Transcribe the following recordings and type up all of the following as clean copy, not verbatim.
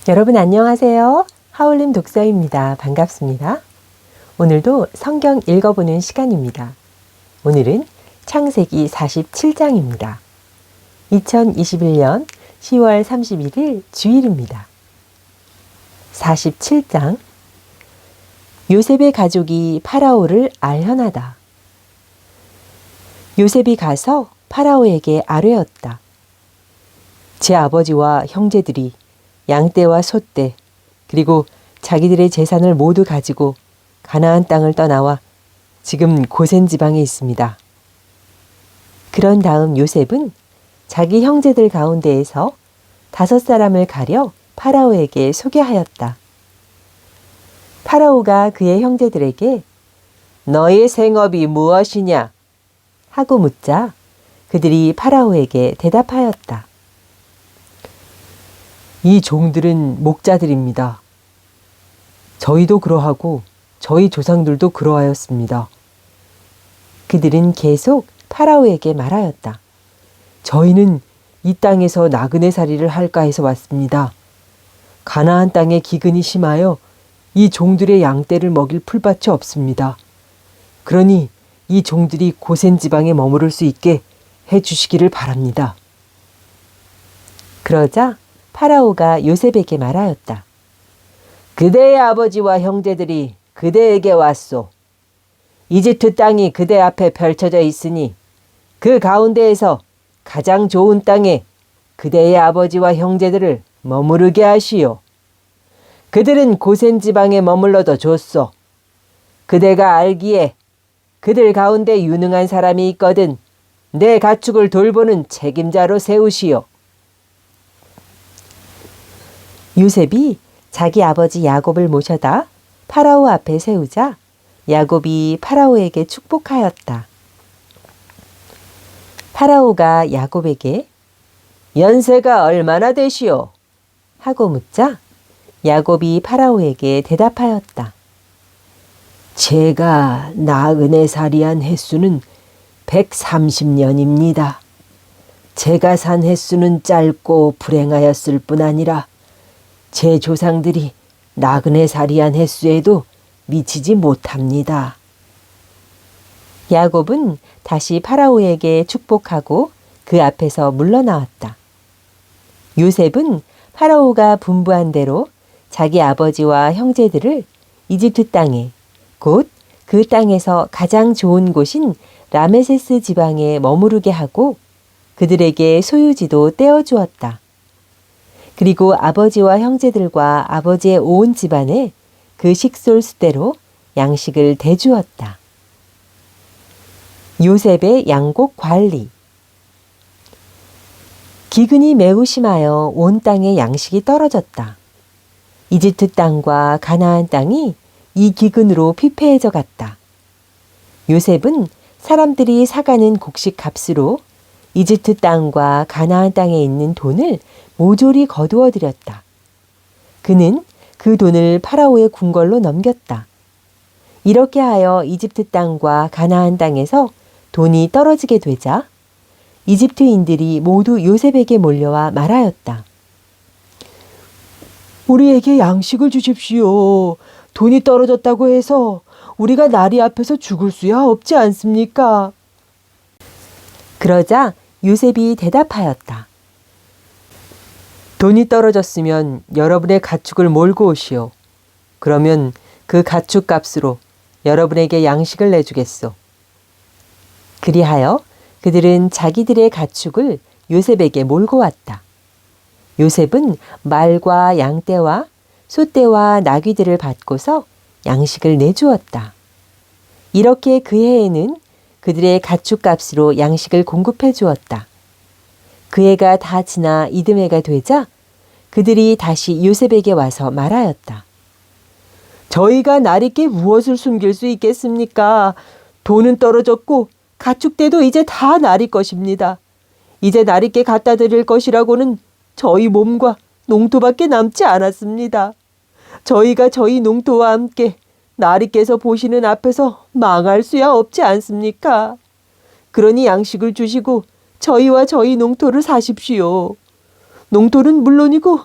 여러분 안녕하세요. 하울림 독서입니다. 반갑습니다. 오늘도 성경 읽어보는 시간입니다. 오늘은 창세기 47장입니다. 2021년 10월 31일 주일입니다. 47장 요셉의 가족이 파라오를 알현하다. 요셉이 가서 파라오에게 아뢰었다. 제 아버지와 형제들이 양떼와 소떼 그리고 자기들의 재산을 모두 가지고 가나안 땅을 떠나와 지금 고센 지방에 있습니다. 그런 다음 요셉은 자기 형제들 가운데에서 5사람을 가려 파라오에게 소개하였다. 파라오가 그의 형제들에게 너의 생업이 무엇이냐? 하고 묻자 그들이 파라오에게 대답하였다. 이 종들은 목자들입니다. 저희도 그러하고 저희 조상들도 그러하였습니다. 그들은 계속 파라오에게 말하였다. 저희는 이 땅에서 나그네살이를 할까 해서 왔습니다. 가나안 땅에 기근이 심하여 이 종들의 양떼를 먹일 풀밭이 없습니다. 그러니 이 종들이 고센 지방에 머무를 수 있게 해주시기를 바랍니다. 그러자 파라오가 요셉에게 말하였다. 그대의 아버지와 형제들이 그대에게 왔소. 이집트 땅이 그대 앞에 펼쳐져 있으니 그 가운데에서 가장 좋은 땅에 그대의 아버지와 형제들을 머무르게 하시오. 그들은 고센 지방에 머물러도 좋소. 그대가 알기에 그들 가운데 유능한 사람이 있거든 내 가축을 돌보는 책임자로 세우시오. 요셉이 자기 아버지 야곱을 모셔다 파라오 앞에 세우자 야곱이 파라오에게 축복하였다. 파라오가 야곱에게 연세가 얼마나 되시오? 하고 묻자 야곱이 파라오에게 대답하였다. 제가 나그네살이한 횟수는 130년입니다. 제가 산 횟수는 짧고 불행하였을 뿐 아니라 제 조상들이 나그네살이한 횟수에도 미치지 못합니다. 야곱은 다시 파라오에게 축복하고 그 앞에서 물러나왔다. 요셉은 파라오가 분부한 대로 자기 아버지와 형제들을 이집트 땅에 곧 그 땅에서 가장 좋은 곳인 라메세스 지방에 머무르게 하고 그들에게 소유지도 떼어주었다. 그리고 아버지와 형제들과 아버지의 온 집안에 그 식솔수대로 양식을 대주었다. 요셉의 양곡 관리. 기근이 매우 심하여 온 땅에 양식이 떨어졌다. 이집트 땅과 가나안 땅이 이 기근으로 피폐해져 갔다. 요셉은 사람들이 사가는 곡식 값으로 이집트 땅과 가나안 땅에 있는 돈을 모조리 거두어 들였다. 그는 그 돈을 파라오의 궁궐로 넘겼다. 이렇게 하여 이집트 땅과 가나안 땅에서 돈이 떨어지게 되자 이집트인들이 모두 요셉에게 몰려와 말하였다. 우리에게 양식을 주십시오. 돈이 떨어졌다고 해서 우리가 나리 앞에서 죽을 수야 없지 않습니까? 그러자 요셉이 대답하였다. 돈이 떨어졌으면 여러분의 가축을 몰고 오시오. 그러면 그 가축 값으로 여러분에게 양식을 내주겠소. 그리하여 그들은 자기들의 가축을 요셉에게 몰고 왔다. 요셉은 말과 양떼와 소떼와 나귀들을 받고서 양식을 내주었다. 이렇게 그 해에는 그들의 가축 값으로 양식을 공급해 주었다. 그 해가 다 지나 이듬해가 되자 그들이 다시 요셉에게 와서 말하였다. 저희가 나리께 무엇을 숨길 수 있겠습니까? 돈은 떨어졌고 가축대도 이제 다 나리 것입니다. 이제 나리께 갖다 드릴 것이라고는 저희 몸과 농토밖에 남지 않았습니다. 저희가 저희 농토와 함께 나리께서 보시는 앞에서 망할 수야 없지 않습니까? 그러니 양식을 주시고 저희와 저희 농토를 사십시오. 농토는 물론이고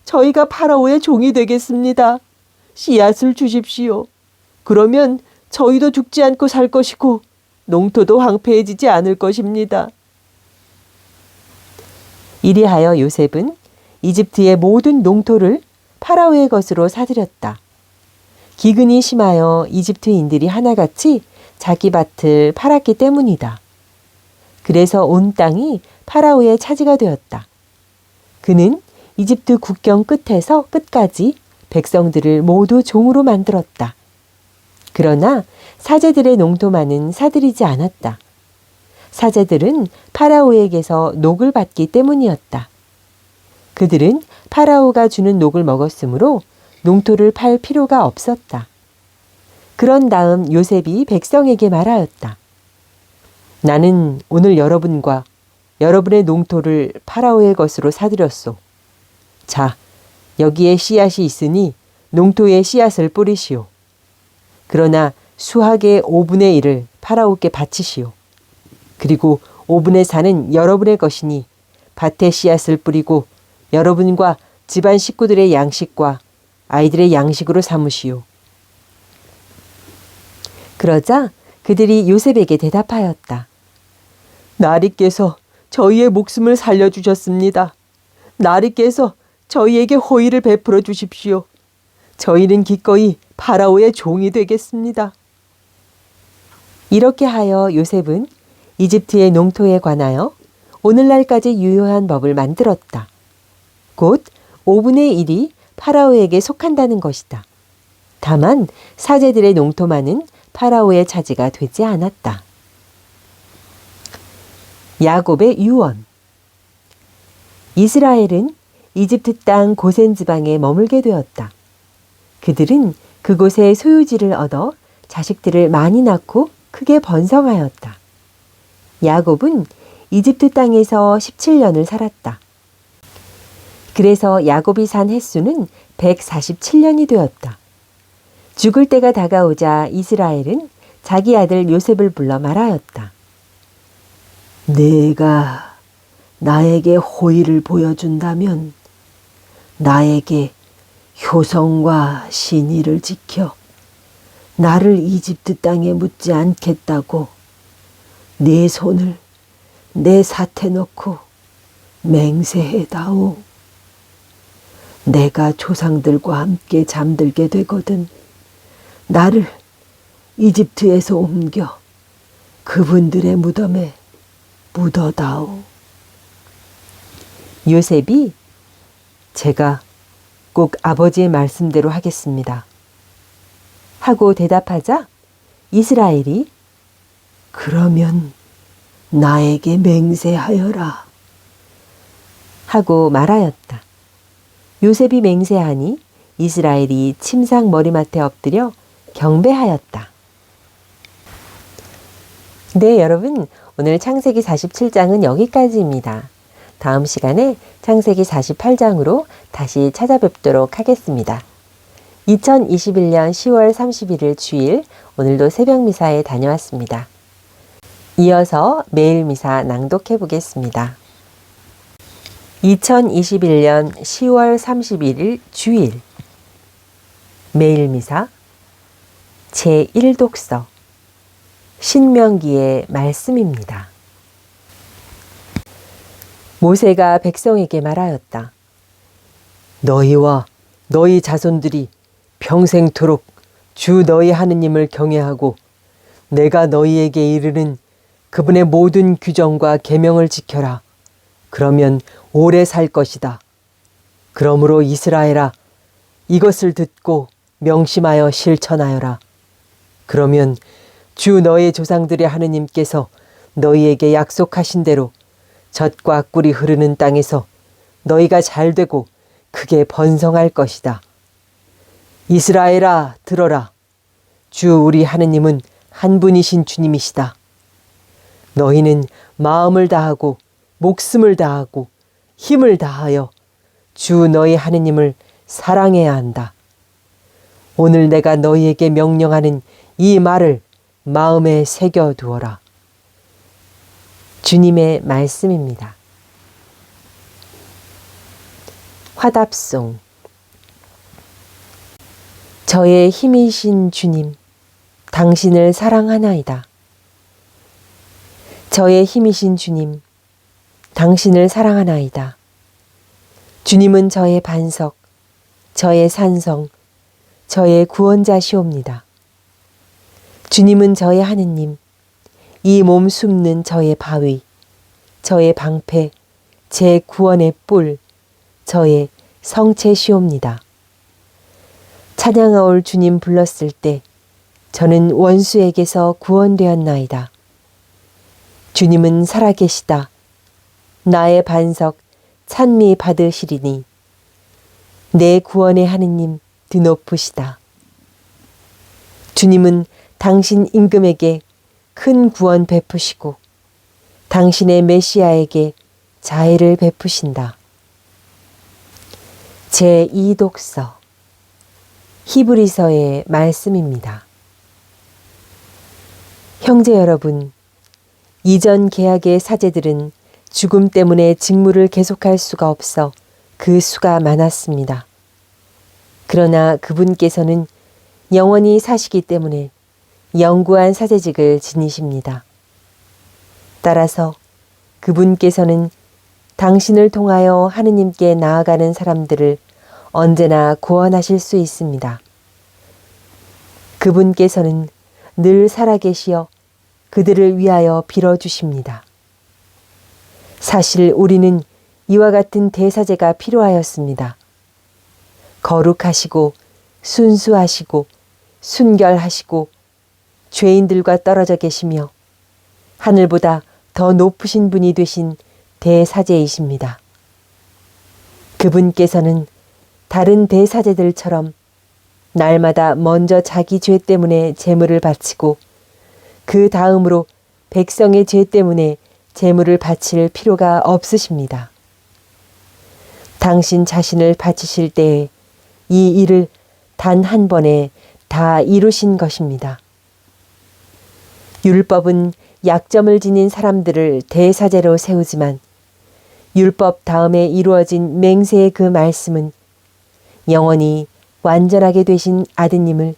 저희가 파라오의 종이 되겠습니다. 씨앗을 주십시오. 그러면 저희도 죽지 않고 살 것이고 농토도 황폐해지지 않을 것입니다. 이리하여 요셉은 이집트의 모든 농토를 파라오의 것으로 사들였다. 기근이 심하여 이집트인들이 하나같이 자기 밭을 팔았기 때문이다. 그래서 온 땅이 파라오의 차지가 되었다. 그는 이집트 국경 끝에서 끝까지 백성들을 모두 종으로 만들었다. 그러나 사제들의 농토만은 사들이지 않았다. 사제들은 파라오에게서 녹을 받기 때문이었다. 그들은 파라오가 주는 녹을 먹었으므로 농토를 팔 필요가 없었다. 그런 다음 요셉이 백성에게 말하였다. 나는 오늘 여러분과 여러분의 농토를 파라오의 것으로 사들였소. 자, 여기에 씨앗이 있으니 농토에 씨앗을 뿌리시오. 그러나 수확의 5분의 1을 파라오께 바치시오. 그리고 5분의 4는 여러분의 것이니 밭에 씨앗을 뿌리고 여러분과 집안 식구들의 양식과 아이들의 양식으로 삼으시오. 그러자 그들이 요셉에게 대답하였다. 나리께서 저희의 목숨을 살려주셨습니다. 나리께서 저희에게 호의를 베풀어 주십시오. 저희는 기꺼이 파라오의 종이 되겠습니다. 이렇게 하여 요셉은 이집트의 농토에 관하여 오늘날까지 유효한 법을 만들었다. 곧 5분의 1이 파라오에게 속한다는 것이다. 다만 사제들의 농토만은 파라오의 차지가 되지 않았다. 야곱의 유언. 이스라엘은 이집트 땅 고센 지방에 머물게 되었다. 그들은 그곳에 소유지를 얻어 자식들을 많이 낳고 크게 번성하였다. 야곱은 이집트 땅에서 17년을 살았다. 그래서 야곱이 산 횟수는 147년이 되었다. 죽을 때가 다가오자 이스라엘은 자기 아들 요셉을 불러 말하였다. 네가 나에게 호의를 보여준다면 나에게 효성과 신의를 지켜 나를 이집트 땅에 묻지 않겠다고 네 손을 내 삿에 넣고 맹세해다오. 내가 조상들과 함께 잠들게 되거든 나를 이집트에서 옮겨 그분들의 무덤에 묻어다오. 요셉이 제가 꼭 아버지의 말씀대로 하겠습니다. 하고 대답하자 이스라엘이 그러면 나에게 맹세하여라. 하고 말하였다. 요셉이 맹세하니 이스라엘이 침상 머리맡에 엎드려 경배하였다. 네, 여러분, 오늘 창세기 47장은 여기까지입니다. 다음 시간에 창세기 48장으로 다시 찾아뵙도록 하겠습니다. 2021년 10월 31일 주일, 오늘도 새벽 미사에 다녀왔습니다. 이어서 매일 미사 낭독해 보겠습니다. 2021년 10월 31일 주일 매일 미사 제1독서 신명기의 말씀입니다. 모세가 백성에게 말하였다. 너희와 너희 자손들이 평생토록 주 너희 하느님을 경외하고 내가 너희에게 이르는 그분의 모든 규정과 계명을 지켜라. 그러면 오래 살 것이다. 그러므로 이스라엘아, 이것을 듣고 명심하여 실천하여라. 그러면 주 너의 조상들의 하느님께서 너희에게 약속하신 대로 젖과 꿀이 흐르는 땅에서 너희가 잘되고 크게 번성할 것이다. 이스라엘아, 들어라. 주 우리 하느님은 한 분이신 주님이시다. 너희는 마음을 다하고 목숨을 다하고 힘을 다하여 주 너희 하느님을 사랑해야 한다. 오늘 내가 너희에게 명령하는 이 말을 마음에 새겨두어라. 주님의 말씀입니다. 화답송. 저의 힘이신 주님, 당신을 사랑하나이다. 저의 힘이신 주님, 당신을 사랑하나이다. 주님은 저의 반석, 저의 산성, 저의 구원자시옵니다. 주님은 저의 하느님, 이 몸 숨는 저의 바위, 저의 방패, 제 구원의 뿔, 저의 성체시옵니다. 찬양하올 주님 불렀을 때 저는 원수에게서 구원되었나이다. 주님은 살아계시다. 나의 반석 찬미 받으시리니 내 구원의 하느님 드높으시다. 주님은 당신 임금에게 큰 구원 베푸시고 당신의 메시아에게 자애를 베푸신다. 제2독서 히브리서의 말씀입니다. 형제 여러분, 이전 계약의 사제들은 죽음 때문에 직무를 계속할 수가 없어 그 수가 많았습니다. 그러나 그분께서는 영원히 사시기 때문에 영구한 사제직을 지니십니다. 따라서 그분께서는 당신을 통하여 하느님께 나아가는 사람들을 언제나 구원하실 수 있습니다. 그분께서는 늘 살아계시어 그들을 위하여 빌어주십니다. 사실 우리는 이와 같은 대사제가 필요하였습니다. 거룩하시고 순수하시고 순결하시고 죄인들과 떨어져 계시며 하늘보다 더 높으신 분이 되신 대사제이십니다. 그분께서는 다른 대사제들처럼 날마다 먼저 자기 죄 때문에 제물을 바치고 그 다음으로 백성의 죄 때문에 제물을 바칠 필요가 없으십니다. 당신 자신을 바치실 때에 이 일을 단 한 번에 다 이루신 것입니다. 율법은 약점을 지닌 사람들을 대사제로 세우지만 율법 다음에 이루어진 맹세의 그 말씀은 영원히 완전하게 되신 아드님을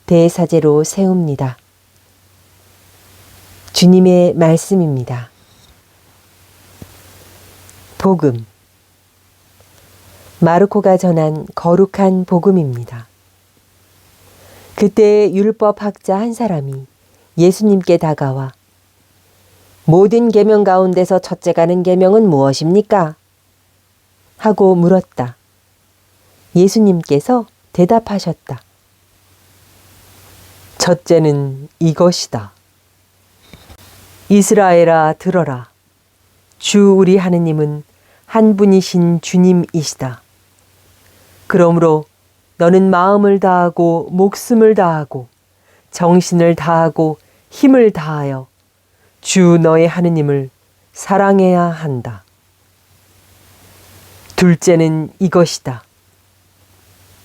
대사제로 세웁니다. 주님의 말씀입니다. 복음. 마르코가 전한 거룩한 복음입니다. 그때 율법 학자 한 사람이 예수님께 다가와 모든 계명 가운데서 첫째가는 계명은 무엇입니까? 하고 물었다. 예수님께서 대답하셨다. 첫째는 이것이다. 이스라엘아 들어라. 주 우리 하느님은 한 분이신 주님이시다. 그러므로 너는 마음을 다하고 목숨을 다하고 정신을 다하고 힘을 다하여 주 너의 하느님을 사랑해야 한다. 둘째는 이것이다.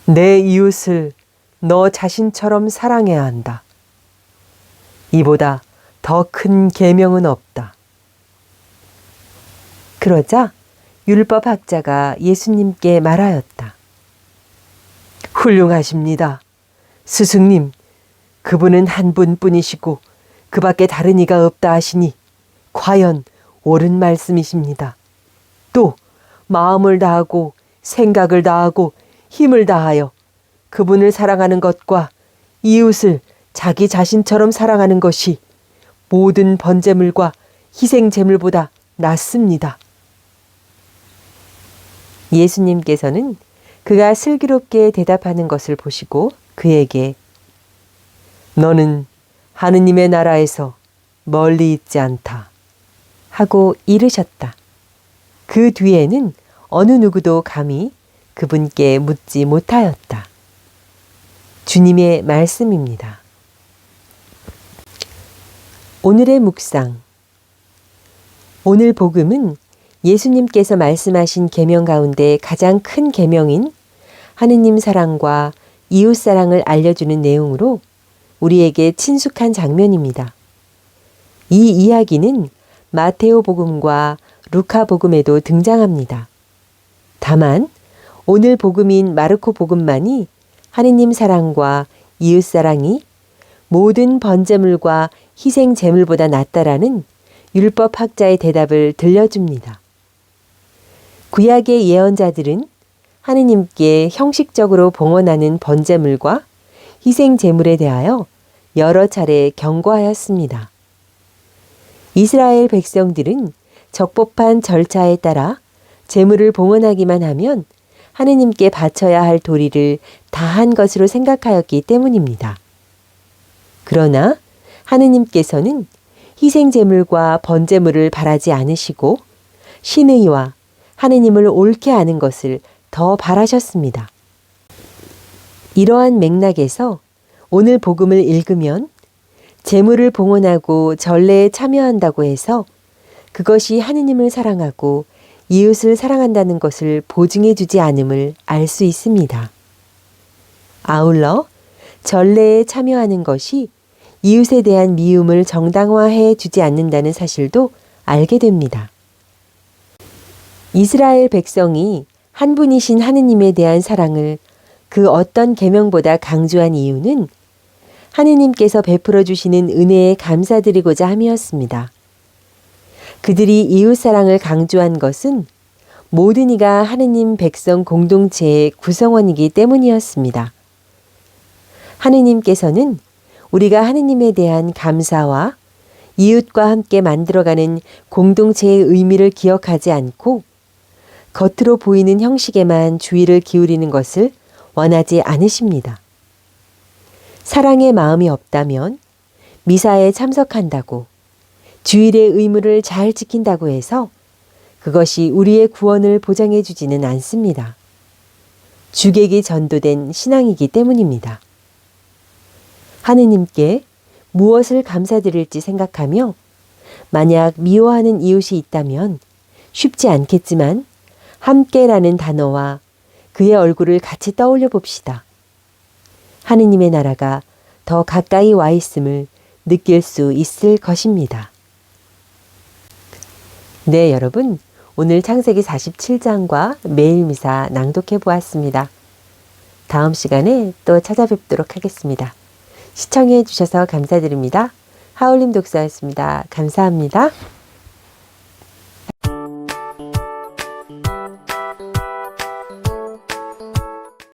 내 이웃을 너 자신처럼 사랑해야 한다. 이보다 더 큰 계명은 없다. 그러자 율법학자가 예수님께 말하였다. 훌륭하십니다. 스승님, 그분은 한 분뿐이시고 그 밖에 다른 이가 없다 하시니 과연 옳은 말씀이십니다. 또 마음을 다하고 생각을 다하고 힘을 다하여 그분을 사랑하는 것과 이웃을 자기 자신처럼 사랑하는 것이 모든 번제물과 희생제물보다 낫습니다. 예수님께서는 그가 슬기롭게 대답하는 것을 보시고 그에게 너는 하느님의 나라에서 멀리 있지 않다 하고 이르셨다. 그 뒤에는 어느 누구도 감히 그분께 묻지 못하였다. 주님의 말씀입니다. 오늘의 묵상. 오늘 복음은 예수님께서 말씀하신 계명 가운데 가장 큰 계명인 하느님 사랑과 이웃 사랑을 알려주는 내용으로 우리에게 친숙한 장면입니다. 이 이야기는 마테오 복음과 루카 복음에도 등장합니다. 다만 오늘 복음인 마르코 복음만이 하느님 사랑과 이웃 사랑이 모든 번제물과 희생 제물보다 낫다라는 율법 학자의 대답을 들려줍니다. 구약의 예언자들은 하느님께 형식적으로 봉헌하는 번제물과 희생 제물에 대하여 여러 차례 경고하였습니다. 이스라엘 백성들은 적법한 절차에 따라 제물을 봉헌하기만 하면 하느님께 바쳐야 할 도리를 다한 것으로 생각하였기 때문입니다. 그러나 하느님께서는 희생 제물과 번제물을 바라지 않으시고 신의와 하느님을 옳게 아는 것을 더 바라셨습니다. 이러한 맥락에서 오늘 복음을 읽으면 제물을 봉헌하고 전례에 참여한다고 해서 그것이 하느님을 사랑하고 이웃을 사랑한다는 것을 보증해 주지 않음을 알 수 있습니다. 아울러 전례에 참여하는 것이 이웃에 대한 미움을 정당화해 주지 않는다는 사실도 알게 됩니다. 이스라엘 백성이 한 분이신 하느님에 대한 사랑을 그 어떤 계명보다 강조한 이유는 하느님께서 베풀어 주시는 은혜에 감사드리고자 함이었습니다. 그들이 이웃 사랑을 강조한 것은 모든 이가 하느님 백성 공동체의 구성원이기 때문이었습니다. 하느님께서는 우리가 하느님에 대한 감사와 이웃과 함께 만들어가는 공동체의 의미를 기억하지 않고 겉으로 보이는 형식에만 주의를 기울이는 것을 원하지 않으십니다. 사랑의 마음이 없다면 미사에 참석한다고 주일의 의무를 잘 지킨다고 해서 그것이 우리의 구원을 보장해 주지는 않습니다. 주객이 전도된 신앙이기 때문입니다. 하느님께 무엇을 감사드릴지 생각하며 만약 미워하는 이웃이 있다면 쉽지 않겠지만 함께라는 단어와 그의 얼굴을 같이 떠올려 봅시다. 하느님의 나라가 더 가까이 와 있음을 느낄 수 있을 것입니다. 네, 여러분. 오늘 창세기 47장과 매일 미사 낭독해 보았습니다. 다음 시간에 또 찾아뵙도록 하겠습니다. 시청해 주셔서 감사드립니다. 하울림 독서였습니다. 감사합니다.